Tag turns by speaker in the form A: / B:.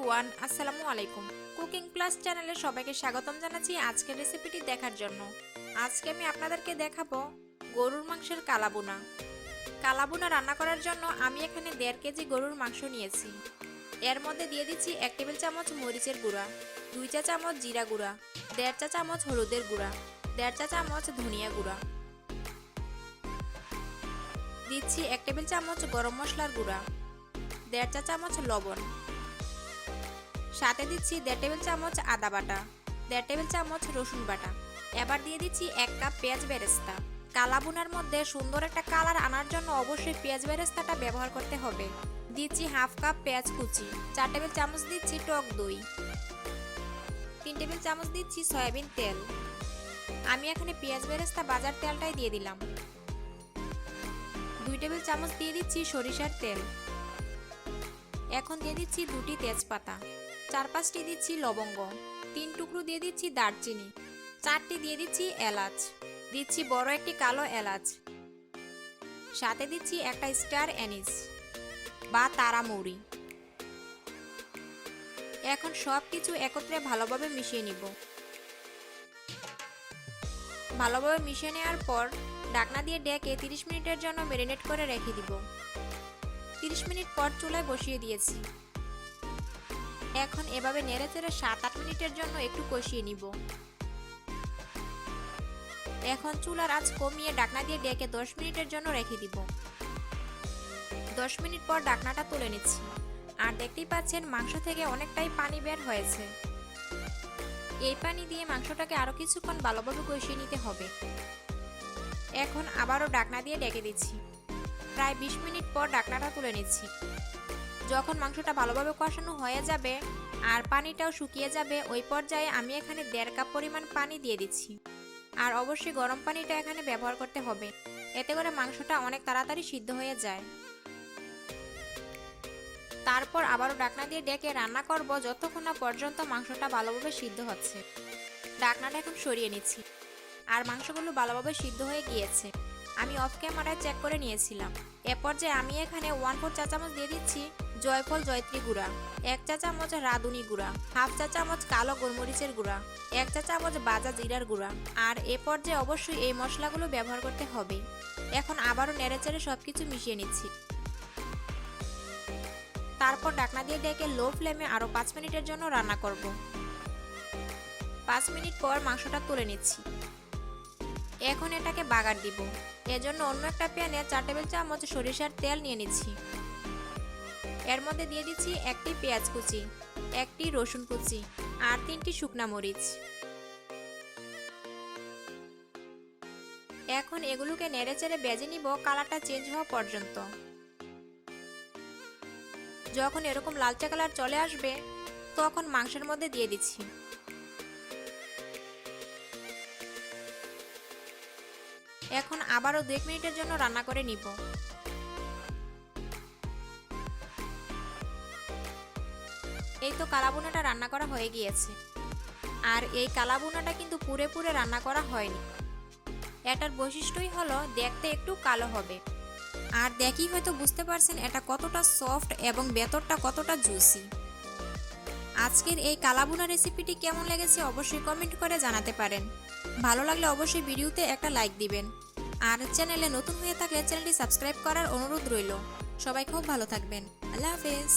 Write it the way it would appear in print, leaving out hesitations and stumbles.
A: Everyone, আসসালামু আলাইকুম। Cooking plus চ্যানেলে সবাইকে স্বাগতম জানাচ্ছি আজকের রেসিপিটি দেখার জন্য। আজকে আমি আপনাদেরকে দেখাবো গরুর মাংসের কালাবুনা। কালাবুনা রান্না করার জন্য আমি এখানে 1.5 কেজি গরুর মাংস নিয়েছি। এর মধ্যে দিয়ে দিচ্ছি 1 টেবিল চামচ মরিচের গুঁড়া, 2 চা চামচ জিরা গুঁড়া, 1.5 চা চামচ হলুদের গুঁড়া, 1.5 চা চামচ ধনিয়া গুঁড়া, দিচ্ছি 1 টেবিল চামচ গরম মশলার গুঁড়া, 1.5 চা চামচ লবণ, সাথে দিচ্ছি 1.5 টেবিল চামচ আদা বাটা, 1.5 টেবিল চামচ রসুন বাটা। এবার দিয়ে দিচ্ছি 1 কাপ পেঁয়াজ বেরেস্তা। কালাবুনার মধ্যে সুন্দর একটা কালার আনার জন্য অবশ্যই পেঁয়াজ বেরেস্তাটা ব্যবহার করতে হবে। দিচ্ছি 1/2 কাপ পেঁয়াজ কুচি, 4 টেবিল চামচ দিচ্ছি টক দই, 3 টেবিল চামচ দিচ্ছি সয়াবিন তেল। আমি এখানে পেঁয়াজ বেরেস্তা বাজার তেলটাই দিয়ে দিলাম। 2 টেবিল চামচ দিয়ে দিচ্ছি সরিষার তেল। এখন দিয়ে দিচ্ছি 2টি তেজপাতা, 4-5টি দিচ্ছি লবঙ্গ, 3 টুকরো দিয়ে দিচ্ছি দারচিনি, 4টি দিয়ে দিচ্ছি এলাচ, দিচ্ছি বড় একটি কালো এলাচ, সাথে দিচ্ছি একটা স্টার অ্যানিস বা তারা মৌরি। এখন সব কিছু একত্রে ভালোভাবে মিশিয়ে নিব। ভালোভাবে মিশিয়ে নেওয়ার পর ঢাকনা দিয়ে ঢেকে 30 মিনিটের জন্য ম্যারিনেট করে রেখে দিব। 30 মিনিট পর চুলায় বসিয়ে দিয়েছি। এখন এভাবে নেড়েচেড়ে 7-8 মিনিটের জন্য একটু কষিয়ে নিব। এখন চুলার আঁচ কমিয়ে ঢাকনা দিয়ে ঢেকে 10 মিনিটের জন্য রেখে দিব। 10 মিনিট পর ঢাকনাটা তুলে নিচ্ছি। আর দেখতেই পাচ্ছেন মাংস থেকে অনেকটাই পানি বের হয়েছে। এই পানি দিয়ে মাংসটাকে আরো কিছুক্ষণ ভালোভাবে কষিয়ে নিতে হবে। এখন আবারও ঢাকনা দিয়ে ঢেকে দিচ্ছি। প্রায় 20 মিনিট পর ঢাকনাটা তুলে নিচ্ছি। যখন মাংসটা ভালোভাবে কষানো হয়ে যাবে আর পানিটাও শুকিয়ে যাবে, ওই পর্যায়ে আমি এখানে 1.5 কাপ পরিমাণ পানি দিয়ে দিচ্ছি। আর অবশ্যই গরম পানিটা এখানে ব্যবহার করতে হবে, এতে করে মাংসটা অনেক তাড়াতাড়ি সিদ্ধ হয়ে যায়। তারপর আবারও ঢাকনা দিয়ে ঢেকে রান্না করব যতক্ষণ না পর্যন্ত মাংসটা ভালোভাবে সিদ্ধ হচ্ছে। ঢাকনাটা এখন সরিয়ে নিচ্ছি। আর মাংসগুলো ভালোভাবে সিদ্ধ হয়ে গিয়েছে। আমি অফ ক্যামেরায় চেক করে নিয়েছিলাম। এ পর্যায়ে আমি এখানে 1/4 চা চামচ দিয়ে দিচ্ছি জয়ফল জয়ত্রী গুঁড়া, 1 চা চামচ রাঁধুনি গুঁড়া, 1/2 চা চামচ কালো গোলমরিচের গুঁড়া, 1 চা চামচ ভাজা জিরার গুঁড়া। আর এ পর্যায়ে অবশ্যই এই মশলাগুলো ব্যবহার করতে হবে। এখন আবারও নেড়েচেড়ে সবকিছু মিশিয়ে নিচ্ছি। তারপর ঢাকনা দিয়ে ঢেকে লো ফ্লেমে আরও 5 মিনিটের জন্য রান্না করব। 5 মিনিট পর মাংসটা তুলে নিচ্ছি। এখন এটাকে বাগার দিব। এজন্য অন্য একটা প্যানে 4 টেবিল চামচ সরিষার তেল নিয়ে নিচ্ছি। এর মধ্যে দিয়ে দিচ্ছি 1টি পেঁয়াজ কুচি, 1টি রসুন কুচি আর 3টি শুকনা মরিচ। এখন এগুলোকে নেড়েচেড়ে ভেজে নিব কালারটা চেঞ্জ হওয়া পর্যন্ত। যখন এরকম লালচে কালার চলে আসবে তখন মাংসের মধ্যে দিয়ে দিচ্ছি। এখন আবারও 2 মিনিটের জন্য রান্না করে নিব। এই তো কালাবুনাটা রান্না করা হয়ে গিয়েছে। আর এই কালাবুনাটা কিন্তু পুরোপুরি রান্না করা হয়নি। এটার বৈশিষ্ট্যই হলো দেখতে একটু কালো হবে। আর দেখি হয়তো বুঝতে পারছেন এটা কতটা সফট এবং ভেতরটা কতটা জুসি। আজকের এই কালাবুনা রেসিপিটি কেমন লেগেছে অবশ্যই কমেন্ট করে জানাতে পারেন। ভালো লাগলে অবশ্যই ভিডিওতে একটা লাইক দিবেন। আর চ্যানেলে নতুন হয়ে থাকলে চ্যানেলটি সাবস্ক্রাইব করার অনুরোধ রইল। সবাই খুব ভালো থাকবেন। আল্লাহ হাফেজ।